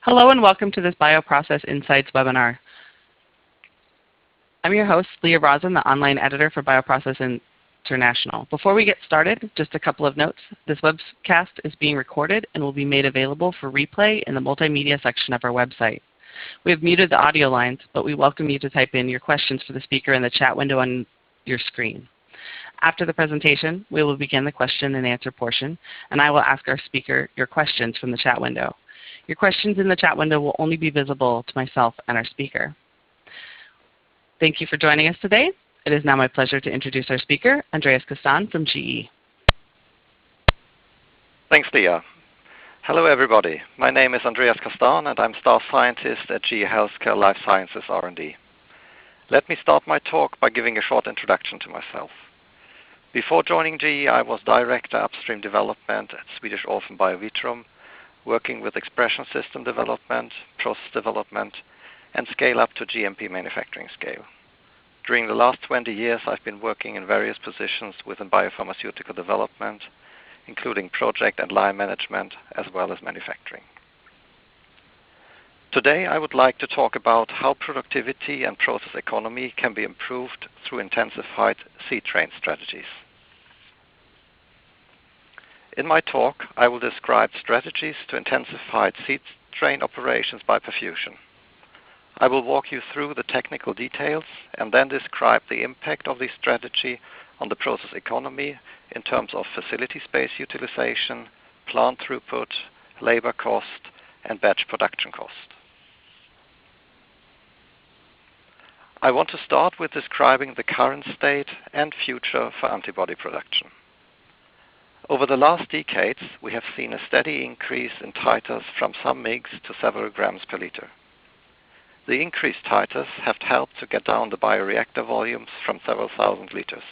Hello and welcome to this Bioprocess Insights webinar. I'm your host, Leah Rosen, the online editor for Bioprocess International. Before we get started, just a couple of notes. This webcast is being recorded and will be made available for replay in the multimedia section of our website. We have muted the audio lines, but we welcome you to type in your questions for the speaker in the chat window on your screen. After the presentation, we will begin the question and answer portion, and I will ask our speaker your questions from the chat window. Your questions in the chat window will only be visible to myself and our speaker. Thank you for joining us today. It is now my pleasure to introduce our speaker, Andreas Castan from GE. Thanks, Leah. Hello, everybody. My name is Andreas Castan, and I'm staff scientist at GE Healthcare Life Sciences R&D. Let me start my talk by giving a short introduction to myself. Before joining GE, I was Director Upstream Development at Swedish Orphan Biovitrum, working with expression system development, process development, and scale up to GMP manufacturing scale. During the last 20 years, I've been working in various positions within biopharmaceutical development, including project and line management, as well as manufacturing. Today, I would like to talk about how productivity and process economy can be improved through intensified seed train strategies. In my talk, I will describe strategies to intensify seed train operations by perfusion. I will walk you through the technical details and then describe the impact of this strategy on the process economy in terms of facility space utilization, plant throughput, labor cost, and batch production cost. I want to start with describing the current state and future for antibody production. Over the last decades, we have seen a steady increase in titers from some mgs to several grams per liter. The increased titers have helped to get down the bioreactor volumes from several thousand liters.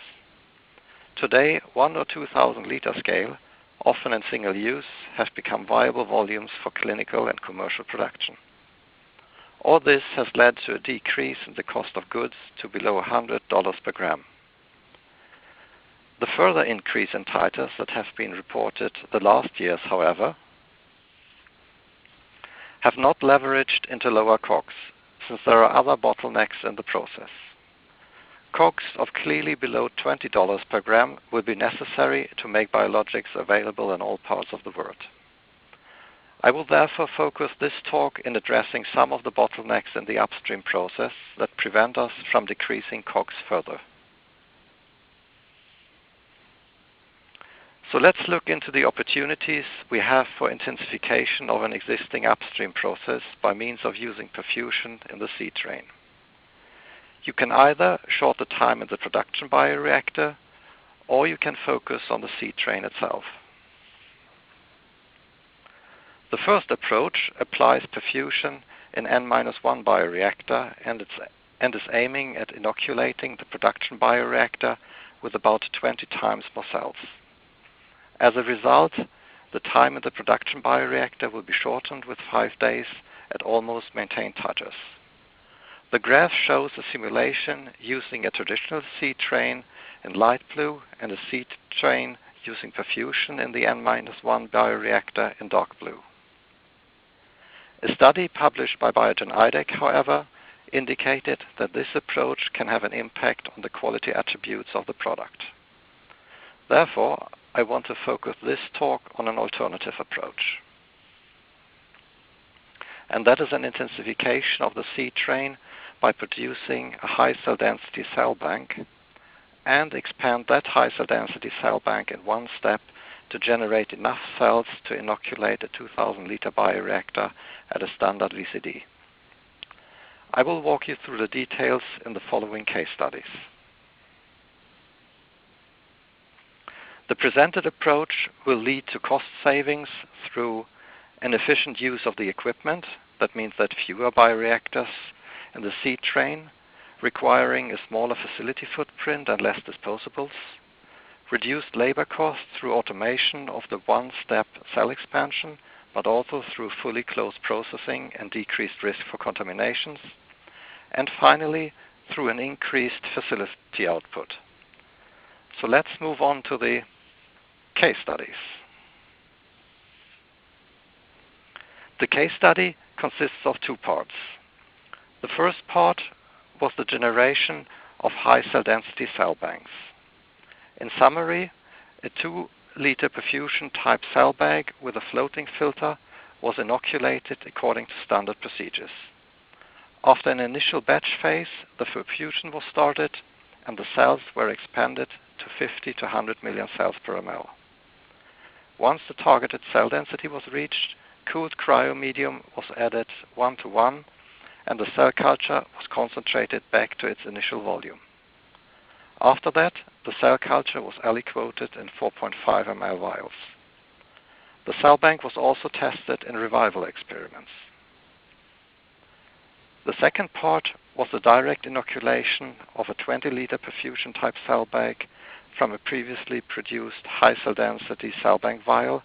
Today, 1,000 or 2,000 liter scale, often in single use, have become viable volumes for clinical and commercial production. All this has led to a decrease in the cost of goods to below $100 per gram. The further increase in titers that have been reported the last years, however, have not leveraged into lower COGS, since there are other bottlenecks in the process. COGS of clearly below $20 per gram will be necessary to make biologics available in all parts of the world. I will therefore focus this talk in addressing some of the bottlenecks in the upstream process that prevent us from decreasing COGS further. So let's look into the opportunities we have for intensification of an existing upstream process by means of using perfusion in the seed train. You can either short the time in the production bioreactor, or you can focus on the seed train itself. The first approach applies perfusion in N-1 bioreactor and is aiming at inoculating the production bioreactor with about 20 times more cells. As a result, the time in the production bioreactor will be shortened with 5 days at almost maintained titers. The graph shows a simulation using a traditional seed train in light blue and a seed train using perfusion in the N-1 bioreactor in dark blue. A study published by Biogen IDEC, however, indicated that this approach can have an impact on the quality attributes of the product. Therefore, I want to focus this talk on an alternative approach. And that is an intensification of the seed train by producing a high cell density cell bank and expand that high cell density cell bank in one step to generate enough cells to inoculate a 2,000 liter bioreactor at a standard VCD. I will walk you through the details in the following case studies. The presented approach will lead to cost savings through an efficient use of the equipment. That means that fewer bioreactors in the seed train, requiring a smaller facility footprint and less disposables. Reduced labor costs through automation of the one-step cell expansion, but also through fully closed processing and decreased risk for contaminations. And finally, through an increased facility output. So let's move on to the case studies. The case study consists of two parts. The first part was the generation of high cell density cell banks. In summary, a 2-liter perfusion type cell bag with a floating filter was inoculated according to standard procedures. After an initial batch phase, the perfusion was started and the cells were expanded to 50 to 100 million cells per ml. Once the targeted cell density was reached, cooled cryomedium was added 1:1 and the cell culture was concentrated back to its initial volume. After that, the cell culture was aliquoted in 4.5 ml vials. The cell bank was also tested in revival experiments. The second part was the direct inoculation of a 20-liter perfusion type cell bag from a previously produced high cell density cell bank vial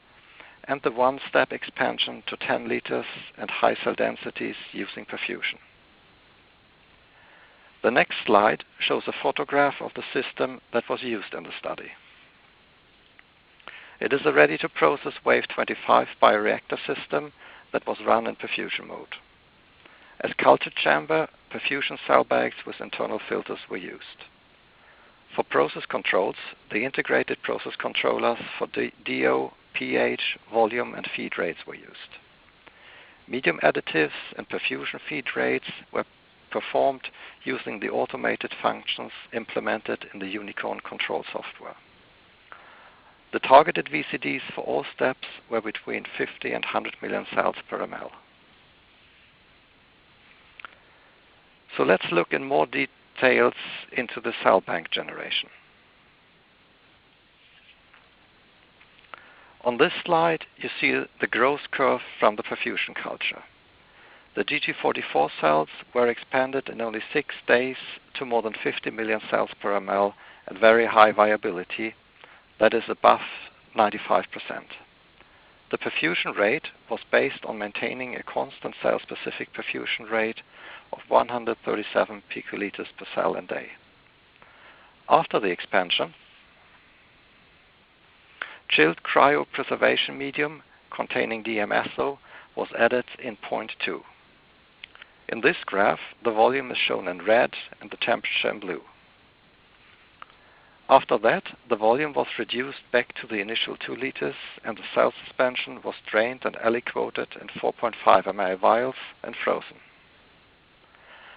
and the one-step expansion to 10 liters and high cell densities using perfusion. The next slide shows a photograph of the system that was used in the study. It is a ready-to-process Wave 25 bioreactor system that was run in perfusion mode. As culture chamber, perfusion cell bags with internal filters were used. For process controls, the integrated process controllers for DO, pH, volume, and feed rates were used. Medium additives and perfusion feed rates were performed using the automated functions implemented in the Unicorn control software. The targeted VCDs for all steps were between 50 and 100 million cells per ml. So let's look in more details into the cell bank generation. On this slide, you see the growth curve from the perfusion culture. The DG44 cells were expanded in only 6 days to more than 50 million cells per ml at very high viability, that is above 95%. The perfusion rate was based on maintaining a constant cell-specific perfusion rate of 137 picoliters per cell a day. After the expansion, chilled cryopreservation medium containing DMSO was added in 0.2. In this graph, the volume is shown in red and the temperature in blue. After that, the volume was reduced back to the initial 2 liters and the cell suspension was drained and aliquoted in 4.5 ml vials and frozen.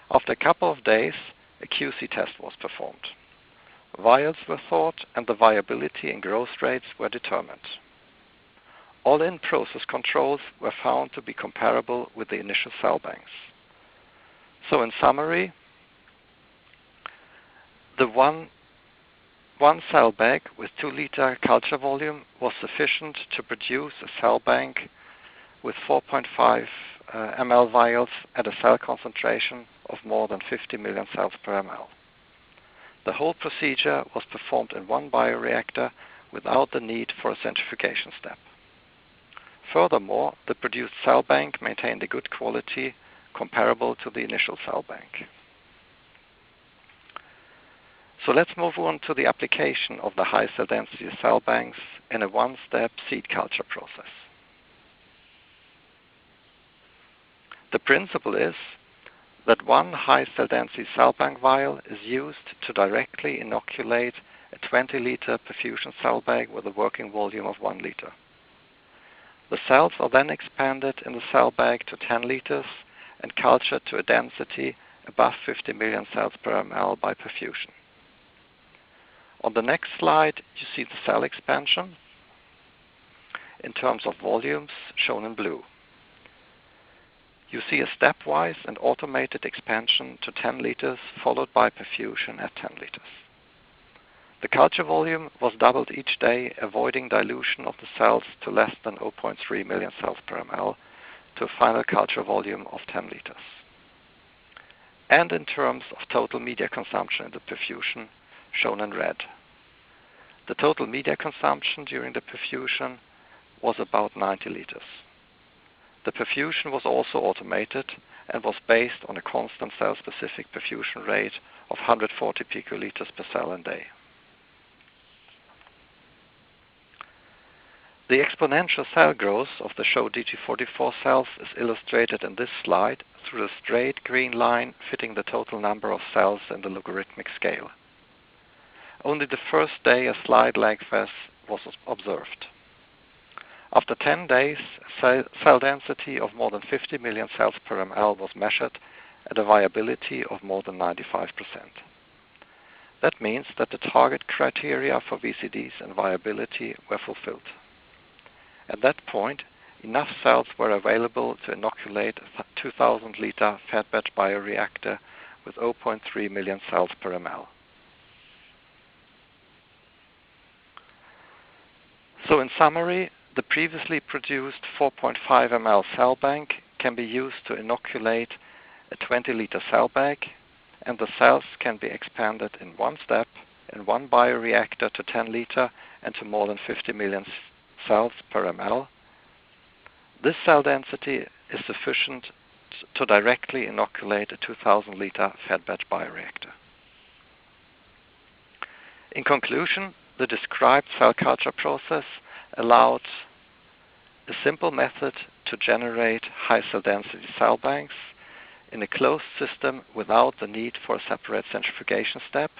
After a couple of days, a QC test was performed. Vials were thawed and the viability and growth rates were determined. All-in process controls were found to be comparable with the initial cell banks. So in summary, the one cell bag with 2-liter culture volume was sufficient to produce a cell bank with 4.5 ml vials at a cell concentration of more than 50 million cells per ml. The whole procedure was performed in one bioreactor without the need for a centrifugation step. Furthermore, the produced cell bank maintained a good quality comparable to the initial cell bank. So let's move on to the application of the high cell density cell banks in a one-step seed culture process. The principle is that one high cell density cell bank vial is used to directly inoculate a 20-liter perfusion cell bag with a working volume of 1 liter. The cells are then expanded in the cell bag to 10 liters and cultured to a density above 50 million cells per ml by perfusion. On the next slide, you see the cell expansion in terms of volumes shown in blue. You see a stepwise and automated expansion to 10 liters followed by perfusion at 10 liters. The culture volume was doubled each day, avoiding dilution of the cells to less than 0.3 million cells per ml to a final culture volume of 10 liters. And in terms of total media consumption in the perfusion, shown in red. The total media consumption during the perfusion was about 90 liters. The perfusion was also automated and was based on a constant cell-specific perfusion rate of 140 picoliters per cell a day. The exponential cell growth of the CHO DG44 cells is illustrated in this slide through the straight green line fitting the total number of cells in the logarithmic scale. Only the first day a slight lag phase was observed. After 10 days, cell density of more than 50 million cells per ml was measured at a viability of more than 95%. That means that the target criteria for VCDs and viability were fulfilled. At that point, enough cells were available to inoculate a 2,000-liter fed batch bioreactor with 0.3 million cells per ml. So in summary, the previously produced 4.5 ml cell bank can be used to inoculate a 20-liter cell bag, and the cells can be expanded in one step in one bioreactor to 10-liter and to more than 50 million cells per ml. This cell density is sufficient to directly inoculate a 2,000-liter fed batch bioreactor. In conclusion, the described cell culture process allowed a simple method to generate high cell density cell banks in a closed system without the need for a separate centrifugation step,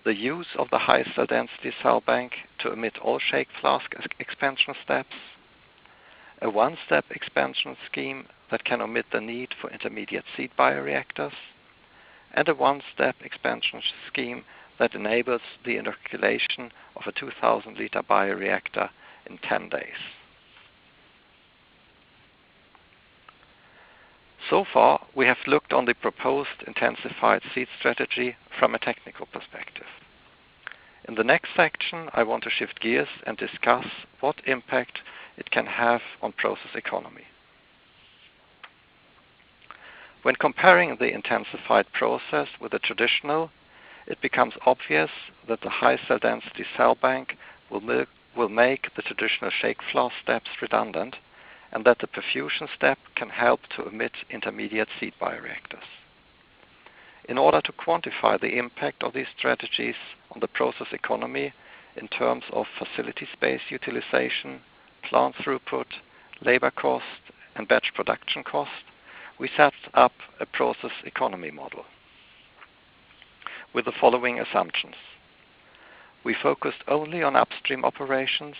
the use of the high cell density cell bank to omit all shake flask expansion steps, a one-step expansion scheme that can omit the need for intermediate seed bioreactors, and a one-step expansion scheme that enables the inoculation of a 2,000-liter bioreactor in 10 days. So far, we have looked on the proposed intensified seed strategy from a technical perspective. In the next section, I want to shift gears and discuss what impact it can have on process economy. When comparing the intensified process with the traditional, it becomes obvious that the high cell density cell bank will make the traditional shake flask steps redundant, and that the perfusion step can help to omit intermediate seed bioreactors. In order to quantify the impact of these strategies on the process economy in terms of facility space utilization, plant throughput, labor cost, and batch production cost, we set up a process economy model with the following assumptions. We focused only on upstream operations,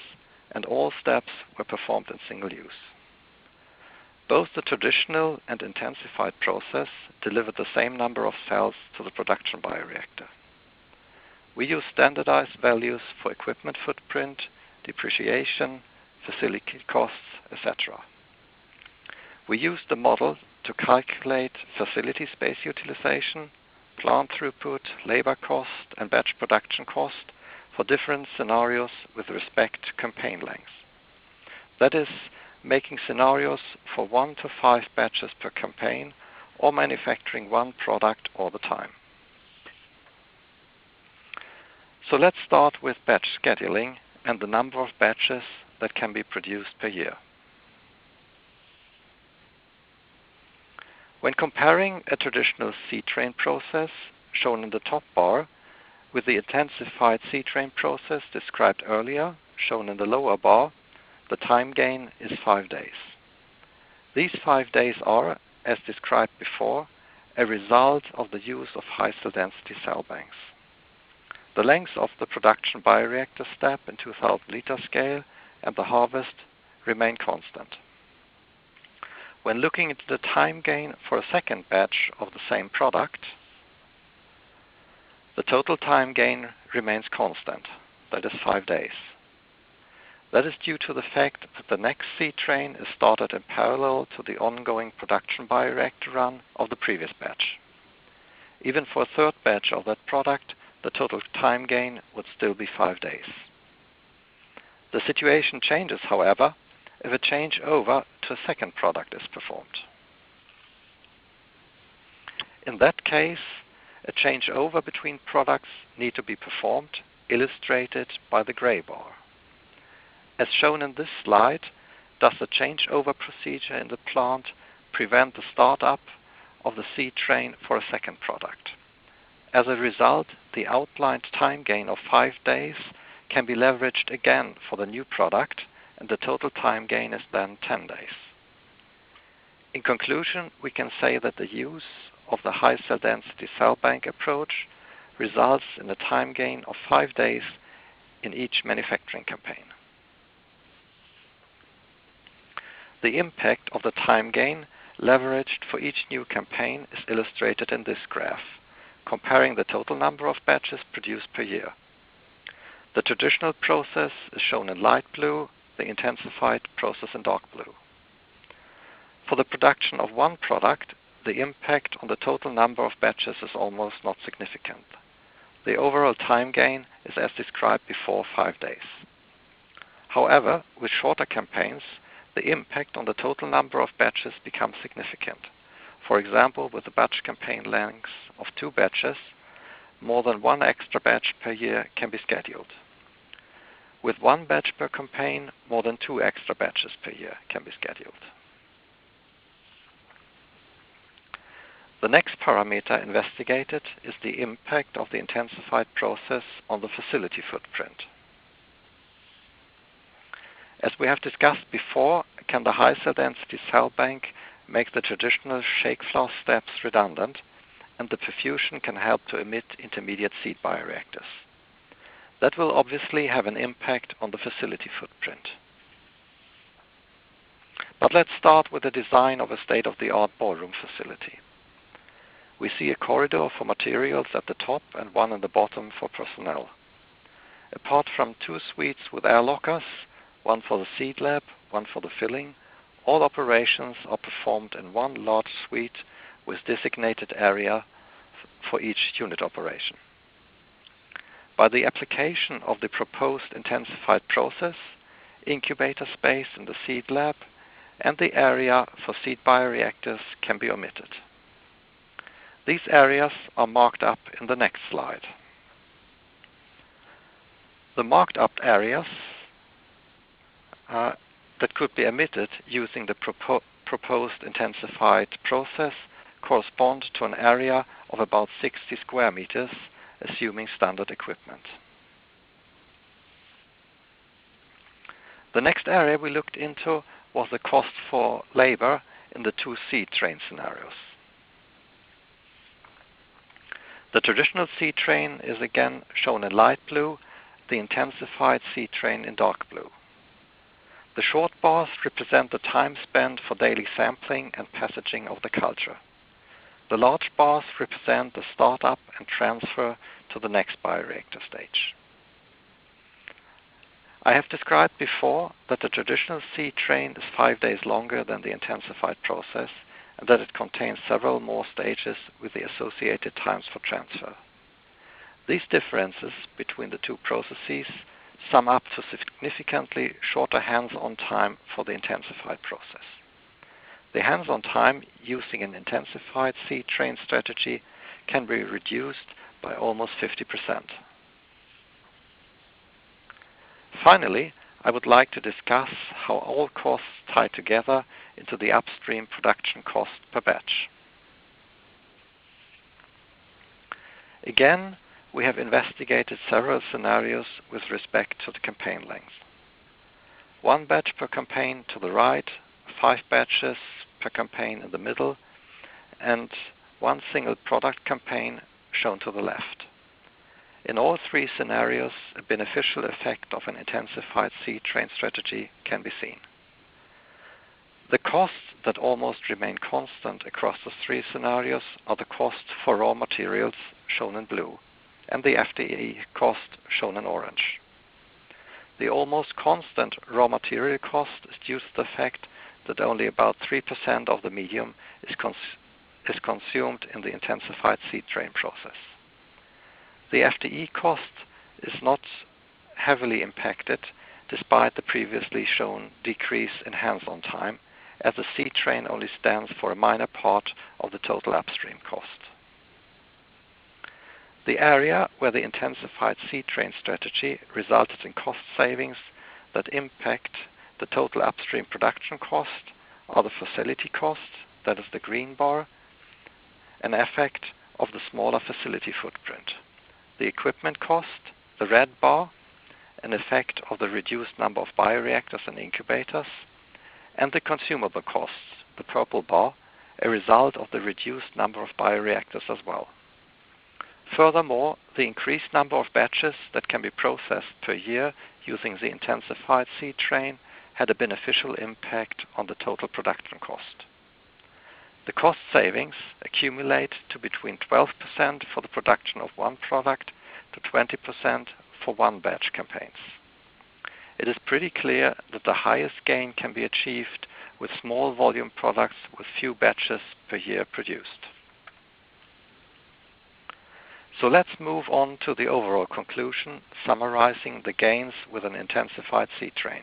and all steps were performed in single use. Both the traditional and intensified process delivered the same number of cells to the production bioreactor. We use standardized values for equipment footprint, depreciation, facility costs, etc. We used the model to calculate facility space utilization, plant throughput, labor cost, and batch production cost for different scenarios with respect to campaign length. That is, making scenarios for 1 to 5 batches per campaign or manufacturing one product all the time. So let's start with batch scheduling and the number of batches that can be produced per year. When comparing a traditional seed train process, shown in the top bar, with the intensified seed train process described earlier, shown in the lower bar, the time gain is 5 days. These 5 days are, as described before, a result of the use of high cell density cell banks. The length of the production bioreactor step in 2,000-liter scale and the harvest remain constant. When looking at the time gain for a second batch of the same product, the total time gain remains constant, that is 5 days. That is due to the fact that the next seed train is started in parallel to the ongoing production bioreactor run of the previous batch. Even for a third batch of that product, the total time gain would still be 5 days. The situation changes, however, if a changeover to a second product is performed. In that case, a changeover between products need to be performed, illustrated by the gray bar. As shown in this slide, does the changeover procedure in the plant prevent the startup of the seed train for a second product? As a result, the outlined time gain of 5 days can be leveraged again for the new product, and the total time gain is then 10 days. In conclusion, we can say that the use of the high cell density cell bank approach results in a time gain of 5 days in each manufacturing campaign. The impact of the time gain leveraged for each new campaign is illustrated in this graph, comparing the total number of batches produced per year. The traditional process is shown in light blue, the intensified process in dark blue. For the production of one product, the impact on the total number of batches is almost not significant. The overall time gain is as described before, 5 days. However, with shorter campaigns, the impact on the total number of batches becomes significant. For example, with a batch campaign length of 2 batches, more than 1 extra batch per year can be scheduled. With 1 batch per campaign, more than 2 extra batches per year can be scheduled. The next parameter investigated is the impact of the intensified process on the facility footprint. As we have discussed before, can the high cell density cell bank make the traditional shake flask steps redundant, and the perfusion can help to emit intermediate seed bioreactors. That will obviously have an impact on the facility footprint. But let's start with the design of a state-of-the-art ballroom facility. We see a corridor for materials at the top and one at the bottom for personnel. Apart from 2 suites with air lockers, one for the seed lab, one for the filling, all operations are performed in one large suite with designated area for each unit operation. By the application of the proposed intensified process, incubator space in the seed lab, and the area for seed bioreactors can be omitted. These areas are marked up in the next slide. The marked up areas that could be omitted using the proposed intensified process correspond to an area of about 60 square meters, assuming standard equipment. The next area we looked into was the cost for labor in the 2 seed train scenarios. The traditional seed train is again shown in light blue, the intensified seed train in dark blue. The short bars represent the time spent for daily sampling and passaging of the culture. The large bars represent the startup and transfer to the next bioreactor stage. I have described before that the traditional seed train is 5 days longer than the intensified process, and that it contains several more stages with the associated times for transfer. These differences between the 2 processes sum up to significantly shorter hands-on time for the intensified process. The hands-on time using an intensified seed train strategy can be reduced by almost 50%. Finally, I would like to discuss how all costs tie together into the upstream production cost per batch. Again, we have investigated several scenarios with respect to the campaign length. 1 batch per campaign to the right, 5 batches per campaign in the middle, and 1 single product campaign shown to the left. In all 3 scenarios, a beneficial effect of an intensified seed train strategy can be seen. The costs that almost remain constant across the 3 scenarios are the costs for raw materials, shown in blue, and the FTE cost, shown in orange. The almost constant raw material cost is due to the fact that only about 3% of the medium is consumed in the intensified seed train process. The FTE cost is not heavily impacted despite the previously shown decrease in hands-on time, as the seed train only stands for a minor part of the total upstream cost. The area where the intensified seed train strategy resulted in cost savings that impact the total upstream production cost are the facility cost, that is the green bar, an effect of the smaller facility footprint. The equipment cost, the red bar, an effect of the reduced number of bioreactors and incubators, and the consumable costs, the purple bar, a result of the reduced number of bioreactors as well. Furthermore, the increased number of batches that can be processed per year using the intensified seed train had a beneficial impact on the total production cost. The cost savings accumulate to between 12% for the production of one product to 20% for one batch campaigns. It is pretty clear that the highest gain can be achieved with small volume products with few batches per year produced. So let's move on to the overall conclusion, summarizing the gains with an intensified seed train.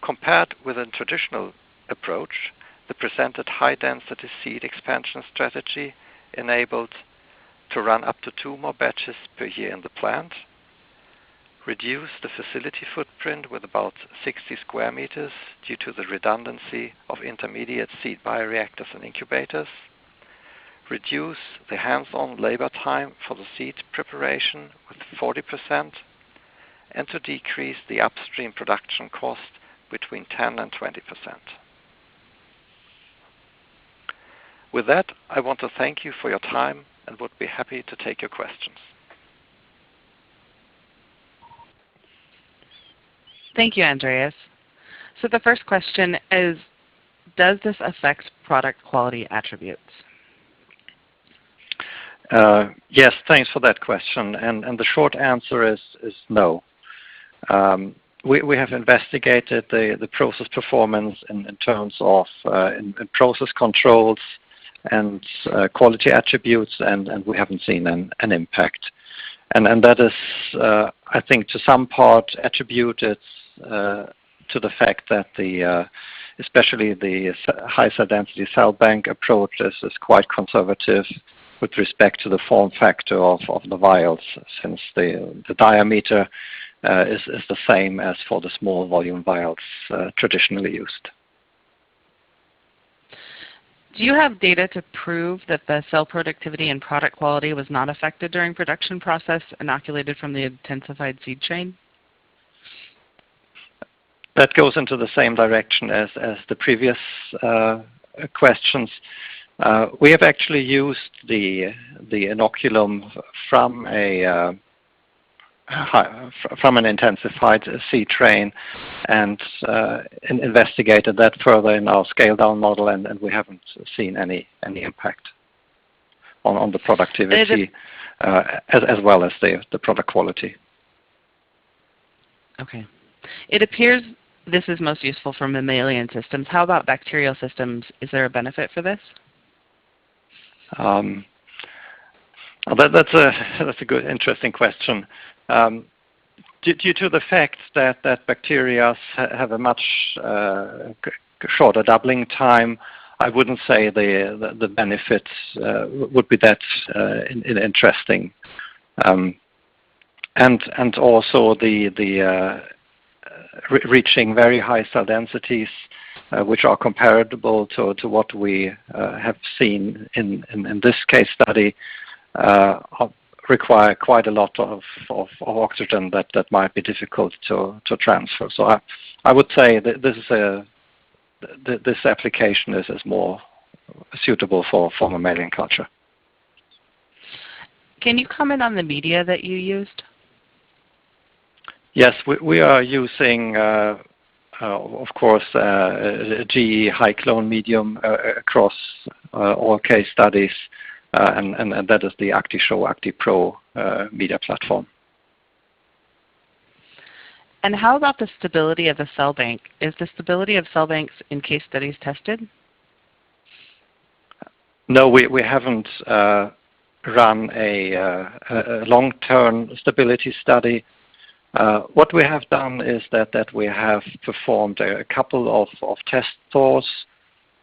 Compared with a traditional approach, the presented high-density seed expansion strategy enabled to run up to 2 more batches per year in the plant, reduce the facility footprint with about 60 square meters due to the redundancy of intermediate seed bioreactors and incubators, reduce the hands-on labor time for the seed preparation with 40%, and to decrease the upstream production cost between 10 and 20%. With that, I want to thank you for your time and would be happy to take your questions. Thank you, Andreas. So the first question is, does this affect product quality attributes? Yes, thanks for that question. And the short answer is no. We have investigated the process performance in terms of in process controls and quality attributes, and we haven't seen an impact. And that is, I think, to some part attributed to the fact that especially the high cell density cell bank approach is quite conservative with respect to the form factor of the vials, since the diameter is the same as for the small volume vials traditionally used. Do you have data to prove that the cell productivity and product quality was not affected during production process inoculated from the intensified seed train? That goes into the same direction as the previous questions. We have actually used the inoculum from an intensified seed train and investigated that further in our scale down model, and we haven't seen any impact on the productivity as well as the product quality. Okay. It appears this is most useful for mammalian systems. How about bacterial systems? Is there a benefit for this? That's a good, interesting question. Due to the fact that bacteria have a much shorter doubling time, I wouldn't say the benefits would be that interesting. And also the reaching very high cell densities, which are comparable to what we have seen in this case study, require quite a lot of oxygen that might be difficult to transfer. So I would say that this application is more suitable for mammalian culture. Can you comment on the media that you used? Yes, we are using, of course, a GE high clone medium across all case studies, and that is the ActiShow ActiPro media platform. And how about the stability of the cell bank? Is the stability of cell banks in case studies tested? No, we haven't run a long-term stability study. What we have done is that we have performed a couple of test stores,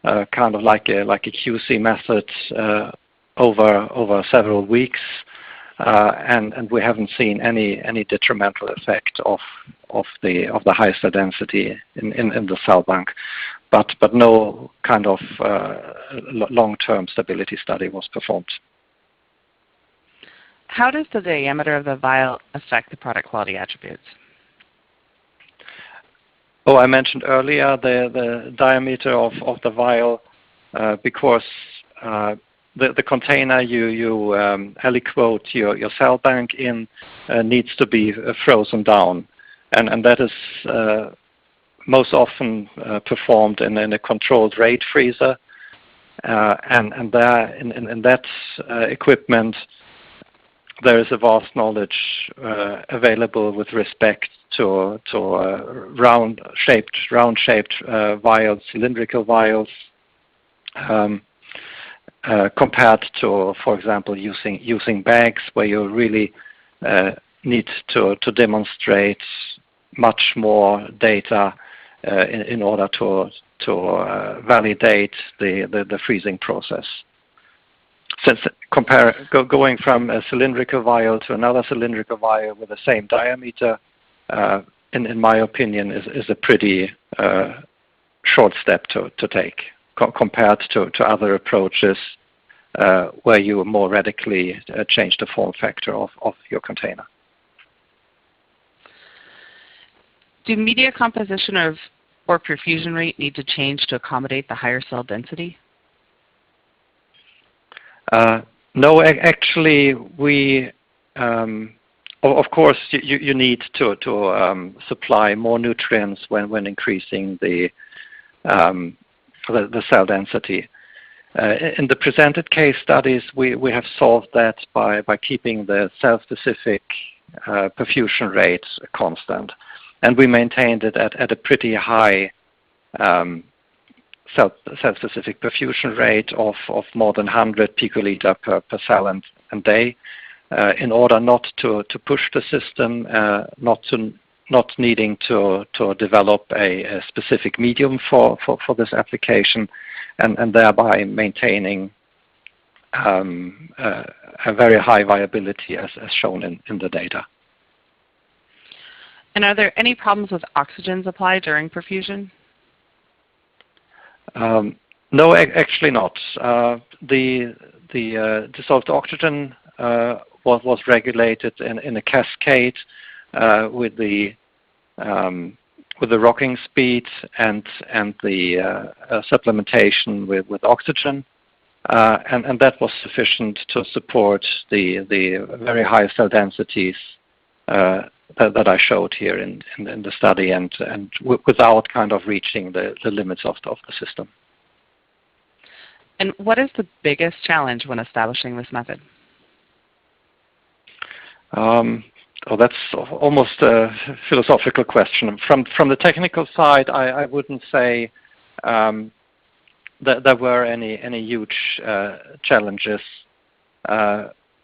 kind of like a QC method over several weeks, and we haven't seen any detrimental effect of the high cell density in the cell bank, but no kind of long-term stability study was performed. how does the diameter of the vial affect the product quality attributes? Oh, I mentioned earlier the diameter of the vial, because the container you aliquot your cell bank in needs to be frozen down, and that is most often performed in a controlled rate freezer, and there in that equipment there is a vast knowledge available with respect to round-shaped vials, cylindrical vials, compared to, for example, using bags where you really need to demonstrate much more data in order to validate the freezing process. Since going from a cylindrical vial to another cylindrical vial with the same diameter, in my opinion, is a pretty short step to take compared to other approaches where you more radically change the form factor of your container. Do media composition or perfusion rate need to change to accommodate the higher cell density? No, actually, we of course you need to supply more nutrients when increasing the cell density. In the presented case studies, we have solved that by keeping the cell-specific perfusion rate constant, and we maintained it at a pretty high cell-specific perfusion rate of more than 100 picoliter per cell and day, in order not to push the system, not needing to develop a specific medium for this application, and thereby maintaining a very high viability as shown in the data. And are there any problems with oxygen supply during perfusion? No, actually not. The dissolved oxygen was regulated in a cascade with the rocking speed and the supplementation with oxygen, and that was sufficient to support the very high cell densities that I showed here in the study, and without kind of reaching the limits of the system. And what is the biggest challenge when establishing this method? Oh, that's almost a philosophical question. From the technical side, I wouldn't say that there were any huge challenges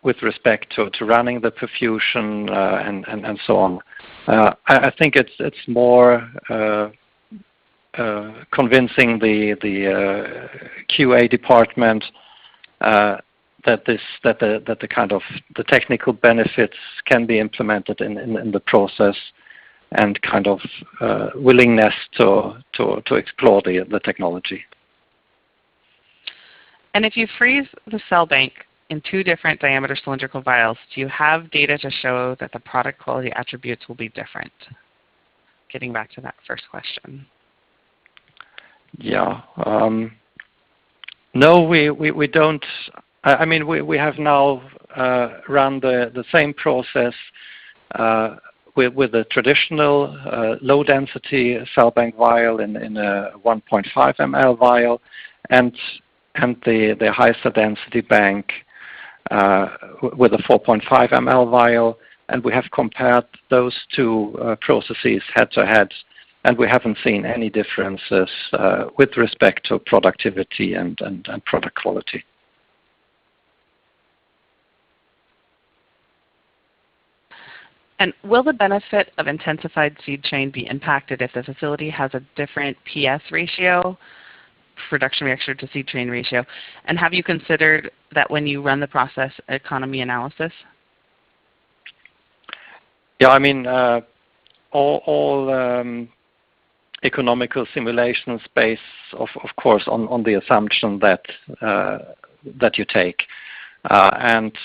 with respect to running the perfusion and so on. I think it's more convincing the QA department that the kind of the technical benefits can be implemented in the process, and kind of willingness to explore the technology. And if you freeze the cell bank in 2 different diameter cylindrical vials, do you have data to show that the product quality attributes will be different? Getting back to that first question. Yeah. No, we don't. I mean, we have now run the same process with a traditional low-density cell bank vial in a 1.5 ml vial, and the higher density bank with a 4.5 ml vial, and we have compared those 2 processes head-to-head, and we haven't seen any differences with respect to productivity and product quality. And will the benefit of intensified seed train be impacted if the facility has a different PS ratio, production reactor to seed train ratio? And have you considered that when you run the process economy analysis? Yeah, I mean, all economical simulations based, of course, on the assumption that you take, and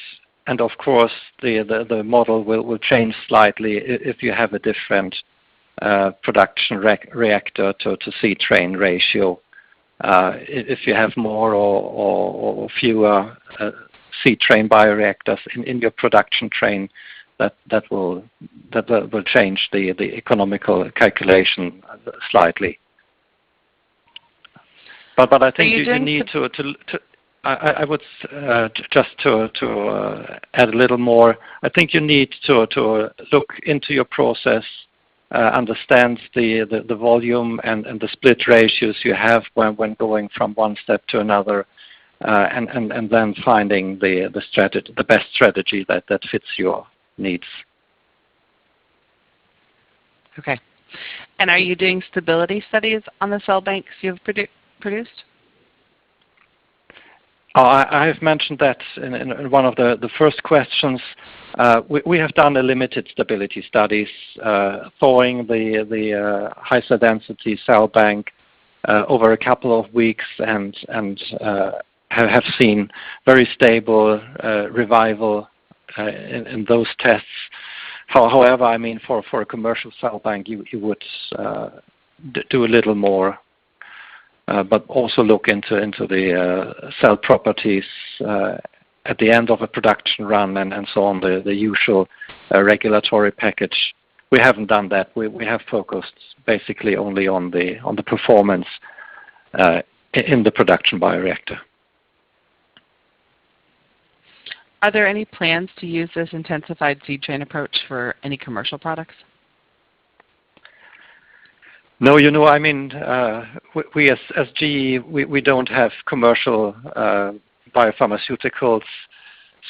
and of course, the model will change slightly if you have a different production reactor to seed train ratio. If you have more or fewer seed train bioreactors in your production train, that will change the economical calculation slightly. But I think you need to I would just to add a little more. I think you need to look into your process, understand the volume and the split ratios you have when going from one step to another, and then finding the best strategy that fits your needs. Okay. And are you doing stability studies on the cell banks you've produced? I have mentioned that in one of the first questions. We have done a limited stability studies, thawing the high cell density cell bank over a couple of weeks, and have seen very stable revival in those tests. However, I mean, for a commercial cell bank, you would do a little more. But also look into the cell properties at the end of a production run and so on, the usual regulatory package. We haven't done that. We have focused basically only on the performance in the production bioreactor. Are there any plans to use this intensified seed train approach for any commercial products? No, I mean, we as GE, we don't have commercial biopharmaceuticals,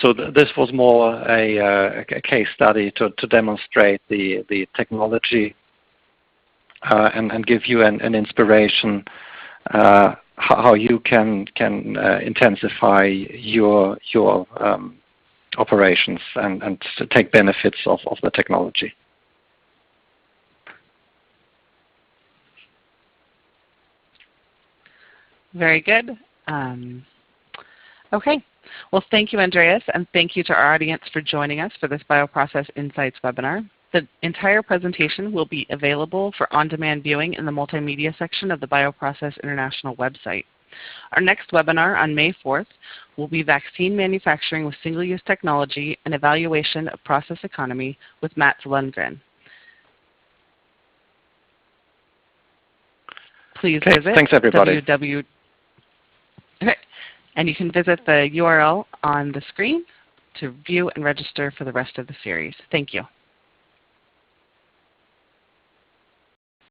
so this was more a case study to demonstrate the technology and give you an inspiration how you can intensify your operations and to take benefits of the technology. Very good. Okay. Well, thank you, Andreas, and thank you to our audience for joining us for this Bioprocess Insights webinar. The entire presentation will be available for on-demand viewing in the multimedia section of the Bioprocess International website. Our next webinar on May 4th will be Vaccine Manufacturing with Single-Use Technology and Evaluation of Process Economy with Mats Lundgren. Please visit thanks everybody. Okay. And you can visit the URL on the screen to view and register for the rest of the series. Thank you.